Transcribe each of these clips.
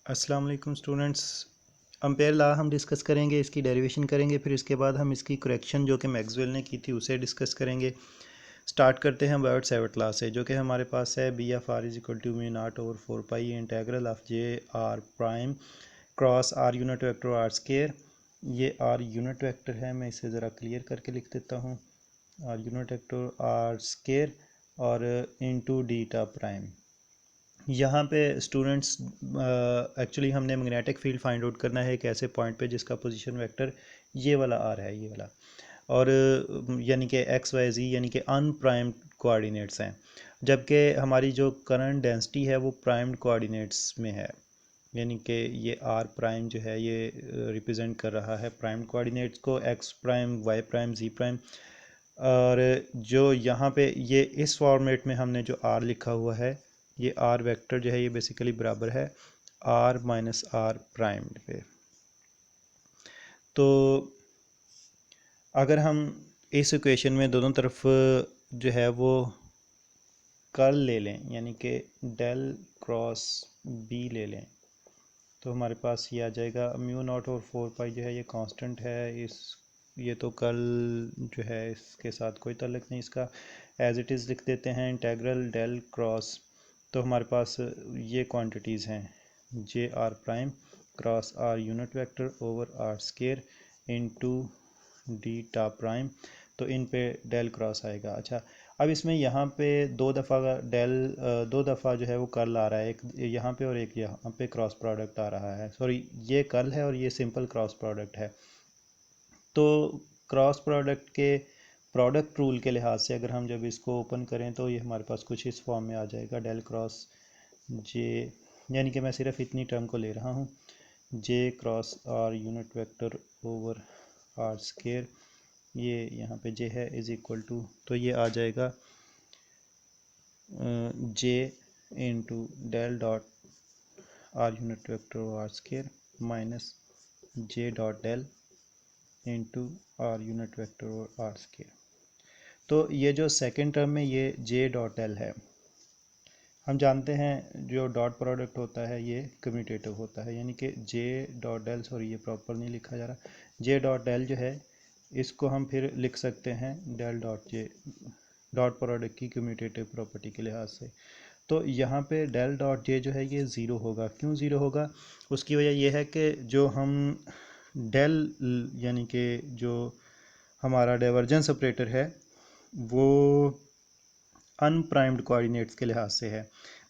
अस्सलाम वालेकुम students. Ampere law हम डिस्कस करेंगे, इसकी डेरिवेशन करेंगे, फिर इसके बाद हम इसकी करेक्शन जो कि मैक्सवेल ने की थी उसे डिस्कस करेंगे। स्टार्ट करते हैं बायोट-सैवर्ट लॉ से, जो कि हमारे पास है B F R is equal to mu naught over 4 pi integral of J R prime cross R unit vector R square. ये आर यूनिट वेक्टर है, मैं इसे ज़रा क्लियर करके लिख देता हूँ। R unit vector R square और इनटू डीटा प्राइम। यहाँ पे स्टूडेंट्स एक्चुअली हमने मैग्नेटिक फील्ड फाइंड आउट करना है एक ऐसे पॉइंट पे जिसका पोजीशन वेक्टर ये वाला आर है, ये वाला, और यानी कि एक्स वाई जी यानी कि अनप्राइम्ड कोऑर्डिनेट्स हैं, जबकि हमारी जो करंट डेंसिटी है वो प्राइम्ड कोऑर्डिनेट्स में है, यानी कि ये आर प्राइम जो है ये रिप्रेजेंट कर रहा है प्राइम्ड कोऑर्डिनेट्स को, एक्स प्राइम वाई प्राइम जी प्राइम। और जो यहाँ पे ये इस फॉर्मेट में हमने जो आर लिखा हुआ है, ये आर वेक्टर जो है ये बेसिकली बराबर है आर माइनस आर प्राइम्ड पे। तो अगर हम इस इक्वेशन में दोनों तरफ जो है वो कर्ल ले लें, यानी कि डेल क्रॉस बी ले लें, तो हमारे पास ये आ जाएगा म्यू नॉट और 4 पाई जो है ये कांस्टेंट है। इस ये तो कर्ल जो है इसके साथ कोई ताल्लुक नहीं, इसका एज इट इज़ लिख देते हैं इंटेग्रल डेल क्रॉस। तो हमारे पास ये क्वांटिटीज़ हैं J R prime cross R unit vector over R square into d tau prime, तो इन पे डेल क्रॉस आएगा। अच्छा, अब इसमें यहाँ पे दो दफ़ा डेल दो दफ़ा जो है वो कर्ल आ रहा है, एक यहाँ पे और एक यहाँ पे क्रॉस प्रोडक्ट आ रहा है, सॉरी ये कर्ल है और ये सिंपल क्रॉस प्रोडक्ट है। तो क्रॉस प्रोडक्ट के प्रोडक्ट रूल के लिहाज से अगर हम जब इसको ओपन करें तो ये हमारे पास कुछ इस फॉर्म में आ जाएगा डेल क्रॉस जे, यानी कि मैं सिर्फ इतनी टर्म को ले रहा हूँ, J cross R unit vector over R square, ये यहाँ पे जे है इज़ इक्वल टू, तो ये आ जाएगा J into del dot R unit vector R square minus J dot del into R unit vector और आर स्केयर। तो ये जो सेकेंड टर्म में ये जे डॉट एल है, हम जानते हैं जो डॉट प्रोडक्ट होता है ये कम्यूटेटिव होता है, यानी कि जे डॉट डेल, सॉरी ये प्रॉपर नहीं लिखा जा रहा, जे डॉट डेल जो है इसको हम फिर लिख सकते हैं del dot J, dot product की कम्यूटेटिव प्रॉपर्टी के लिहाज से। तो यहाँ पे डेल डॉट जे जो है ये ज़ीरो होगा। क्यों ज़ीरो होगा? उसकी वजह यह है कि जो हम डेल यानी कि जो हमारा डाइवर्जेंस ऑपरेटर है वो अनप्राइम्ड कोऑर्डिनेट्स के लिहाज से है।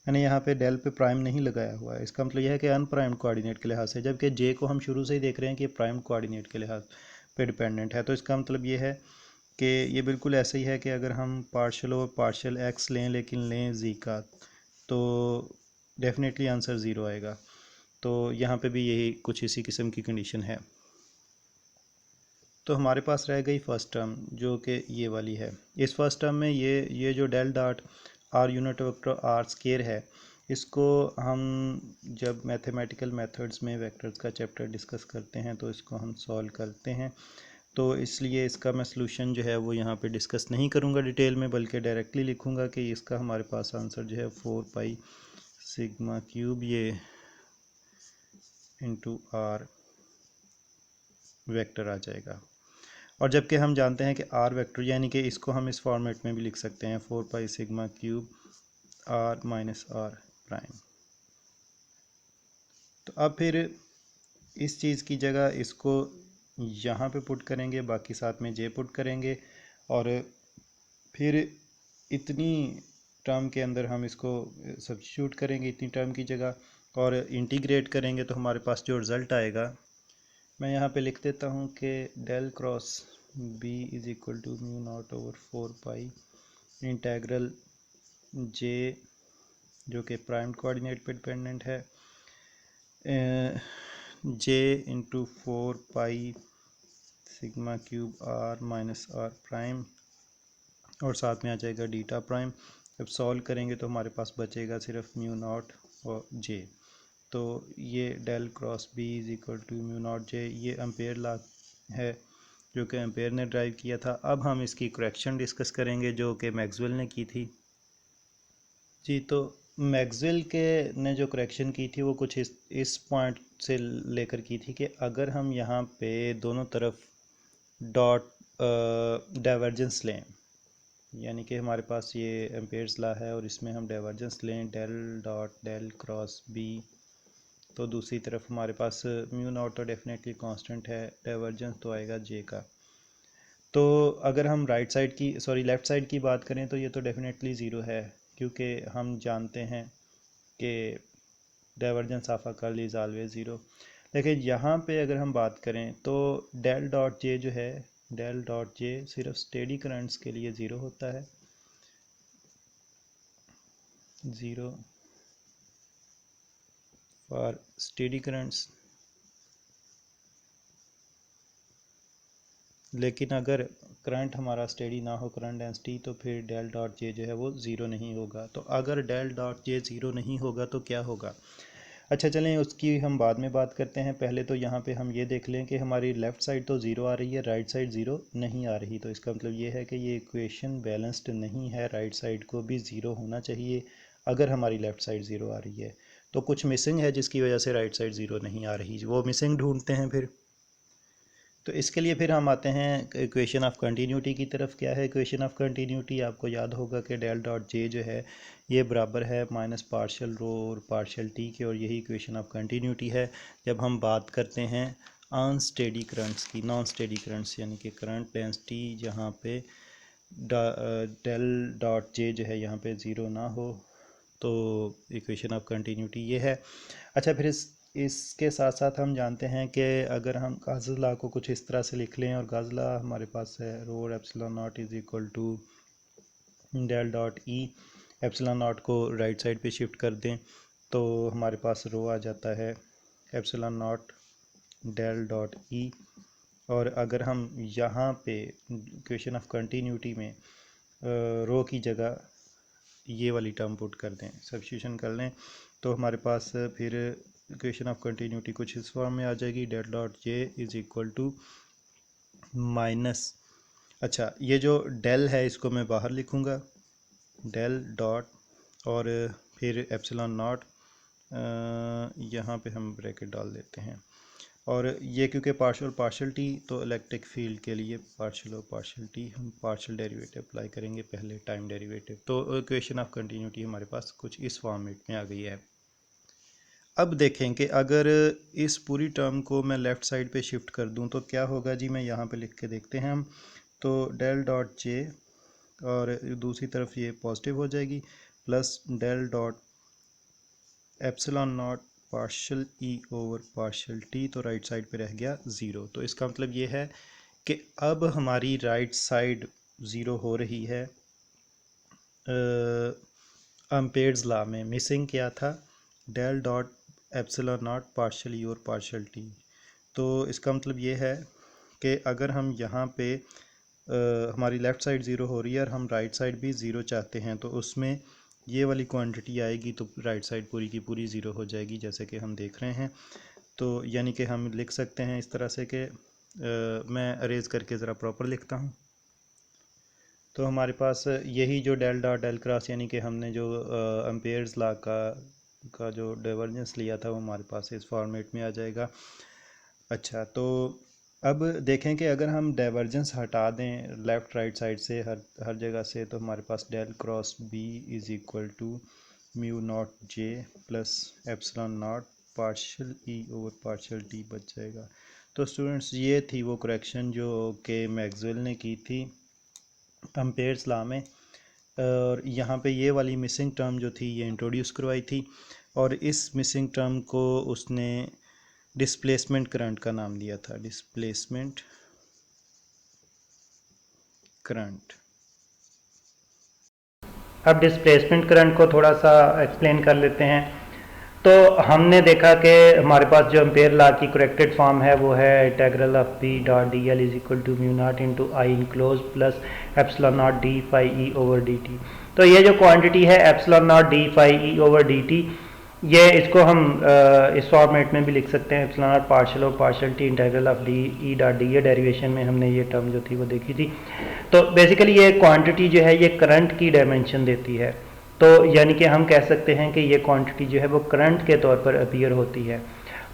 मैंने यहाँ पे डेल पे प्राइम नहीं लगाया हुआ है, इसका मतलब यह है कि अनप्राइम्ड कोऑर्डिनेट के लिहाज से, जबकि जे को हम शुरू से ही देख रहे हैं कि प्राइम कोऑर्डिनेट के लिहाज पे डिपेंडेंट है। तो इसका मतलब ये है कि ये बिल्कुल ऐसे ही है कि अगर हम पार्शल और पार्शल एक्स लें लेकिन लें जी का, तो डेफिनेटली आंसर ज़ीरो आएगा। तो यहाँ पे भी यही कुछ इसी किस्म की कंडीशन है। तो हमारे पास रह गई फर्स्ट टर्म जो कि ये वाली है। इस फर्स्ट टर्म में ये जो del dot R unit vector R square है, इसको हम जब मैथमेटिकल मेथड्स में वेक्टर्स का चैप्टर डिस्कस करते हैं तो इसको हम सॉल्व करते हैं, तो इसलिए इसका मैं सलूशन जो है वो यहाँ पे डिस्कस नहीं करूँगा डिटेल में, बल्कि डायरेक्टली लिखूँगा कि इसका हमारे पास आंसर जो है 4 पाई सिग्मा क्यूब ये इंटू आर वेक्टर आ जाएगा। और जबकि हम जानते हैं कि आर वेक्टर यानी कि इसको हम इस फॉर्मेट में भी लिख सकते हैं 4 pi sigma cube R minus R prime. तो अब फिर इस चीज़ की जगह इसको यहाँ पे पुट करेंगे, बाकी साथ में जे पुट करेंगे, और फिर इतनी टर्म के अंदर हम इसको सब्स्टिट्यूट करेंगे इतनी टर्म की जगह, और इंटीग्रेट करेंगे तो हमारे पास जो रिज़ल्ट आएगा मैं यहाँ पे लिख देता हूँ कि del cross B is equal to mu naught over 4 pi integral J जो कि प्राइम कोऑर्डिनेट पे डिपेंडेंट है, J into 4 pi sigma cube R minus R prime, और साथ में आ जाएगा डीटा प्राइम। जब सॉल्व करेंगे तो हमारे पास बचेगा सिर्फ म्यू नॉट और जे। तो ये del cross B is equal to mu naught J, ये एम्पेयर लॉ है जो कि एम्पेयर ने ड्राइव किया था। अब हम इसकी करेक्शन डिस्कस करेंगे जो कि मैक्सवेल ने की थी। जी, तो मैक्सवेल के ने जो करेक्शन की थी वो कुछ इस पॉइंट से लेकर की थी कि अगर हम यहाँ पे दोनों तरफ डॉट डाइवर्जेंस लें, यानी कि हमारे पास ये एम्पेयर्स लॉ है और इसमें हम डाइवर्जेंस लें del dot del cross B, तो दूसरी तरफ हमारे पास म्यू नॉट तो डेफिनेटली कांस्टेंट है, डाइवर्जेंस तो आएगा जे का। तो अगर हम लेफ़्ट साइड की बात करें तो ये तो डेफिनेटली ज़ीरो है, क्योंकि हम जानते हैं कि divergence of a curl is always zero. लेकिन यहाँ पे अगर हम बात करें तो डेल डॉट जे जो है, डेल डॉट जे सिर्फ स्टेडी करंट्स के लिए ज़ीरो होता है, ज़ीरो फॉर स्टेडी करंट्स। लेकिन अगर करंट हमारा स्टेडी ना हो, करंट डेंसिटी, तो फिर डेल डॉट जे जो है वो ज़ीरो नहीं होगा। तो अगर डेल डॉट जे ज़ीरो नहीं होगा तो क्या होगा? अच्छा चलें उसकी हम बाद में बात करते हैं। पहले तो यहाँ पे हम ये देख लें कि हमारी लेफ़्ट साइड तो ज़ीरो आ रही है, राइट साइड ज़ीरो नहीं आ रही। तो इसका मतलब ये है कि ये इक्वेशन बैलेंस्ड नहीं है, राइट साइड को भी ज़ीरो होना चाहिए अगर हमारी लेफ़्ट साइड ज़ीरो आ रही है। तो कुछ मिसिंग है जिसकी वजह से राइट साइड ज़ीरो नहीं आ रही, वो मिसिंग ढूंढते हैं फिर। तो इसके लिए फिर हम आते हैं इक्वेशन ऑफ कंटिन्यूटी की तरफ। क्या है इक्वेशन ऑफ कंटिन्यूटी? आपको याद होगा कि डेल डॉट जे जो है ये बराबर है माइनस पार्शियल रो और पार्शियल टी के, और यही इक्वेशन ऑफ कंटिन्यूटी है जब हम बात करते हैं अनस्टेडी करंट्स की, नॉन स्टेडी करंट्स, यानी कि करंट डेंसिटी जहाँ पे डेल डॉट जे जो है यहाँ पे ज़ीरो ना हो, तो इक्वेशन ऑफ कंटिन्यूटी ये है। अच्छा फिर इसके साथ साथ हम जानते हैं कि अगर हम गाउस लॉ को कुछ इस तरह से लिख लें, और गाउस लॉ हमारे पास है rho epsilon naught is equal to del dot E, epsilon naught को राइट साइड पे शिफ्ट कर दें तो हमारे पास रो आ जाता है epsilon naught del dot E. और अगर हम यहाँ पे इक्वेशन ऑफ कंटिन्यूटी में रो की जगह ये वाली टर्म पुट कर दें, सब्स्टिट्यूशन कर लें, तो हमारे पास फिर इक्वेशन ऑफ कंटिन्यूटी कुछ इस फॉर्म में आ जाएगी, del dot J is equal to minus, अच्छा ये जो डेल है इसको मैं बाहर लिखूँगा, डेल डॉट और फिर एप्सिलॉन नॉट, यहाँ पे हम ब्रैकेट डाल देते हैं, और ये क्योंकि पार्शियल टी, तो इलेक्ट्रिक फील्ड के लिए पार्शियल और पार्शियल टी हम पार्शियल डेरिवेटिव अप्लाई करेंगे पहले, टाइम डेरिवेटिव। तो इक्वेशन ऑफ कंटिन्यूटी हमारे पास कुछ इस फॉर्मेट में आ गई है। अब देखें कि अगर इस पूरी टर्म को मैं लेफ़्ट साइड पे शिफ्ट कर दूं तो क्या होगा जी, मैं यहाँ पे लिख के देखते हैं हम। तो डेल डॉट जे और दूसरी तरफ ये पॉजिटिव हो जाएगी, plus del dot epsilon naught partial E over partial T, तो राइट साइड पे रह गया ज़ीरो। तो इसका मतलब ये है कि अब हमारी राइट साइड ज़ीरो हो रही है। एम्पेयर्स लॉ में मिसिंग क्या था? Del dot epsilon naught partial E और पार्शियल टी। तो इसका मतलब ये है कि अगर हम यहाँ पे हमारी लेफ़्ट साइड ज़ीरो हो रही है और हम राइट साइड भी ज़ीरो चाहते हैं, तो उसमें ये वाली क्वांटिटी आएगी तो राइट साइड पूरी की पूरी ज़ीरो हो जाएगी, जैसे कि हम देख रहे हैं। तो यानी कि हम लिख सकते हैं इस तरह से कि मैं अरेज करके ज़रा प्रॉपर लिखता हूँ। तो हमारे पास यही जो डेल डॉट डेल क्रॉस, यानी कि हमने जो एम्पेयर्स लॉ का जो डाइवर्जेंस लिया था वो हमारे पास इस फॉर्मेट में आ जाएगा। अच्छा तो अब देखें कि अगर हम डाइवर्जेंस हटा दें लेफ़्ट राइट साइड से हर जगह से, तो हमारे पास del cross B is equal to mu naught J plus epsilon naught partial E over partial T बच जाएगा। तो स्टूडेंट्स ये थी वो करेक्शन जो कि मैक्सवेल ने की थी एम्पेयर्स लॉ में, और यहाँ पे ये वाली मिसिंग टर्म जो थी ये इंट्रोड्यूस करवाई थी, और इस मिसिंग टर्म को उसने डिस्प्लेसमेंट करंट का नाम दिया था, डिस्प्लेसमेंट करंट। अब डिस्प्लेसमेंट करंट को थोड़ा सा एक्सप्लेन कर लेते हैं। तो हमने देखा कि हमारे पास जो एम्पेयर लॉ की करेक्टेड फॉर्म है वो है integral of P dot D L is equal to mu naught into I enclose plus epsilon naught D phi E over D T. तो ये जो क्वांटिटी है epsilon naught D phi E over D T, ये इसको हम इस format में भी लिख सकते हैं, एप्सिलॉन नॉट पार्शियल और partial T integral of D E dot D. ये डेरिवेशन में हमने ये टर्म जो थी वो देखी थी। तो बेसिकली ये क्वांटिटी जो है ये करंट की डायमेंशन देती है। तो यानी कि हम कह सकते हैं कि ये क्वांटिटी जो है वो करंट के तौर पर अपीयर होती है।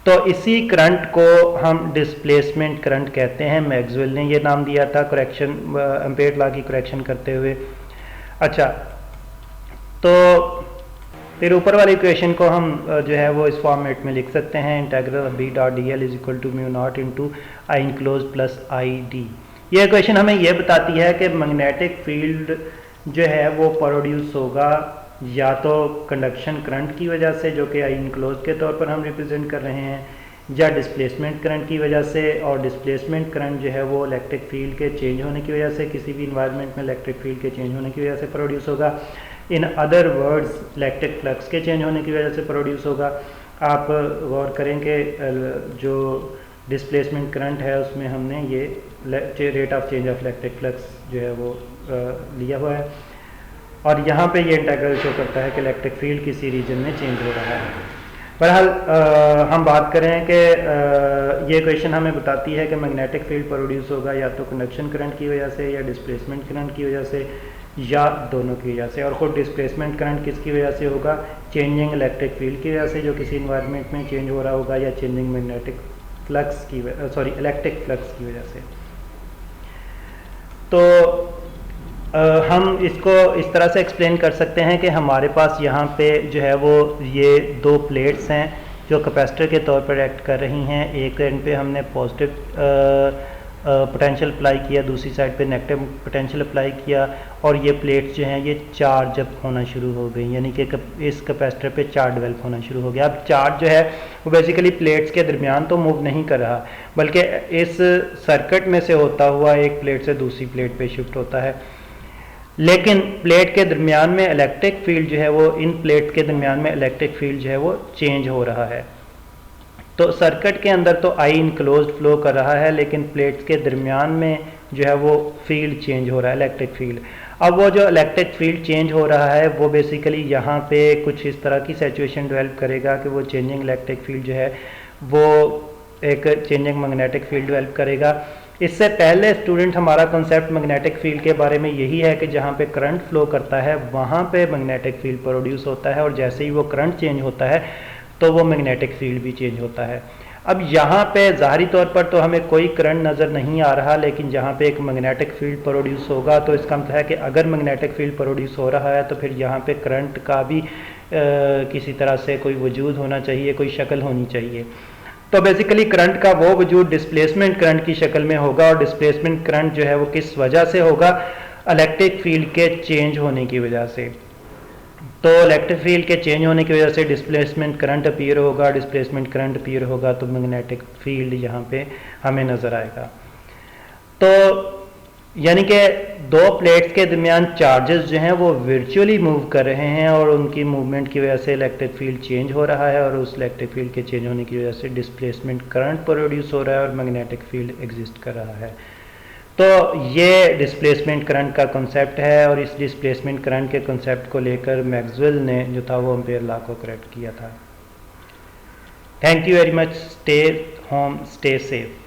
तो इसी करंट को हम डिस्प्लेसमेंट करंट कहते हैं। मैक्सवेल ने ये नाम दिया था करेक्शन, एम्पेयर लॉ की करेक्शन करते हुए। अच्छा, तो फिर ऊपर वाली इक्वेशन को हम जो है वो इस फॉर्मेट में लिख सकते हैं, integral B dot D L is equal to mu naught into I enclose plus I D. ये इक्वेशन हमें ये बताती है कि मैग्नेटिक फील्ड जो है वो प्रोड्यूस होगा या तो कंडक्शन करंट की वजह से, जो कि आई इनक्लोज के तौर पर हम रिप्रेजेंट कर रहे हैं, या डिस्प्लेसमेंट करंट की वजह से। और डिस्प्लेसमेंट करंट जो है वो इलेक्ट्रिक फील्ड के चेंज होने की वजह से, किसी भी इन्वायरमेंट में इलेक्ट्रिक फील्ड के चेंज होने की वजह से प्रोड्यूस होगा। In other words electric flux के चेंज होने की वजह से प्रोड्यूस होगा। आप गौर करें कि जो डिस्प्लेसमेंट करंट है उसमें हमने ये rate of change of electric flux जो है वो लिया हुआ है, और यहाँ पे ये इंटीग्रल शो करता है कि इलेक्ट्रिक फील्ड किसी रीजन में चेंज हो रहा है। बहरहाल हम बात करें कि ये इक्वेशन हमें बताती है कि मैग्नेटिक फील्ड प्रोड्यूस होगा या तो कंडक्शन करंट की वजह से, या डिस्प्लेसमेंट करंट की वजह से, या दोनों की वजह से। और ख़ुद डिस्प्लेसमेंट करंट किसकी वजह से होगा? चेंजिंग इलेक्ट्रिक फील्ड की वजह से, जो किसी इन्वायरमेंट में चेंज हो रहा होगा, या चेंजिंग मैग्नेटिक फ्लक्स की इलेक्ट्रिक फ्लक्स की वजह से। तो हम इसको इस तरह से एक्सप्लेन कर सकते हैं कि हमारे पास यहाँ पे जो है वो ये दो प्लेट्स हैं जो कैपेसिटर के तौर पर एक्ट कर रही हैं। एक एंड पे हमने पॉजिटिव पोटेंशियल अप्लाई किया, दूसरी साइड पे नेगेटिव पोटेंशियल अप्लाई किया, और ये प्लेट्स जो हैं ये चार्ज अब होना शुरू हो गई, यानी कि इस कैपेसिटर पे चार्ज डेवलप होना शुरू हो गया। अब चार्ज जो है वो बेसिकली प्लेट्स के दरमियान तो मूव नहीं कर रहा, बल्कि इस सर्किट में से होता हुआ एक प्लेट से दूसरी प्लेट पे शिफ्ट होता है। लेकिन प्लेट के दरमियान में इलेक्ट्रिक फील्ड जो है वो, इन प्लेट के दरमियान में इलेक्ट्रिक फील्ड जो है वो चेंज हो रहा है। तो सर्किट के अंदर तो आई इनक्लोज्ड फ्लो कर रहा है, लेकिन प्लेट्स के दरमियान में जो है वो फील्ड चेंज हो रहा है, इलेक्ट्रिक फील्ड। अब वो जो इलेक्ट्रिक फील्ड चेंज हो रहा है वो बेसिकली यहाँ पे कुछ इस तरह की सिचुएशन डेवलप करेगा कि वो चेंजिंग इलेक्ट्रिक फील्ड जो है वो एक चेंजिंग मैग्नेटिक फील्ड डेवलप करेगा। इससे पहले स्टूडेंट हमारा कॉन्सेप्ट मैग्नेटिक फील्ड के बारे में यही है कि जहाँ पे करंट फ्लो करता है वहाँ पे मैग्नेटिक फील्ड प्रोड्यूस होता है, और जैसे ही वो करंट चेंज होता है तो वो मैग्नेटिक फील्ड भी चेंज होता है। अब यहाँ पे ज़ाहिरी तौर पर तो हमें कोई करंट नज़र नहीं आ रहा, लेकिन जहाँ पे एक मैग्नेटिक फील्ड प्रोड्यूस होगा तो इसका मतलब है कि अगर मैग्नेटिक फील्ड प्रोड्यूस हो रहा है तो फिर यहाँ पे करंट का भी किसी तरह से कोई वजूद होना चाहिए, कोई शक्ल होनी चाहिए। तो बेसिकली करंट का वो वजूद डिस्प्लेसमेंट करंट की शक्ल में होगा, और डिस्प्लेसमेंट करंट जो है वो किस वजह से होगा? इलेक्ट्रिक फील्ड के चेंज होने की वजह से। तो इलेक्ट्रिक फील्ड के चेंज होने की वजह से डिस्प्लेसमेंट करंट अपीयर होगा, डिस्प्लेसमेंट करंट अपीयर होगा तो मैग्नेटिक फील्ड यहाँ पे हमें नज़र आएगा। तो यानी कि दो प्लेट्स के दरमियान चार्जेस जो हैं वो वर्चुअली मूव कर रहे हैं, और उनकी मूवमेंट की वजह से इलेक्ट्रिक फील्ड चेंज हो रहा है, और उस इलेक्ट्रिक फील्ड के चेंज होने की वजह से डिस्प्लेसमेंट करंट प्रोड्यूस हो रहा है, और मैग्नेटिक फील्ड एग्जिस्ट कर रहा है। तो ये डिस्प्लेसमेंट करंट का कॉन्सेप्ट है, और इस डिस्प्लेसमेंट करंट के कॉन्सेप्ट को लेकर मैक्सवेल ने जो था वो एम्पेयर लॉ को करेक्ट किया था। Thank you very much. Stay home, stay safe.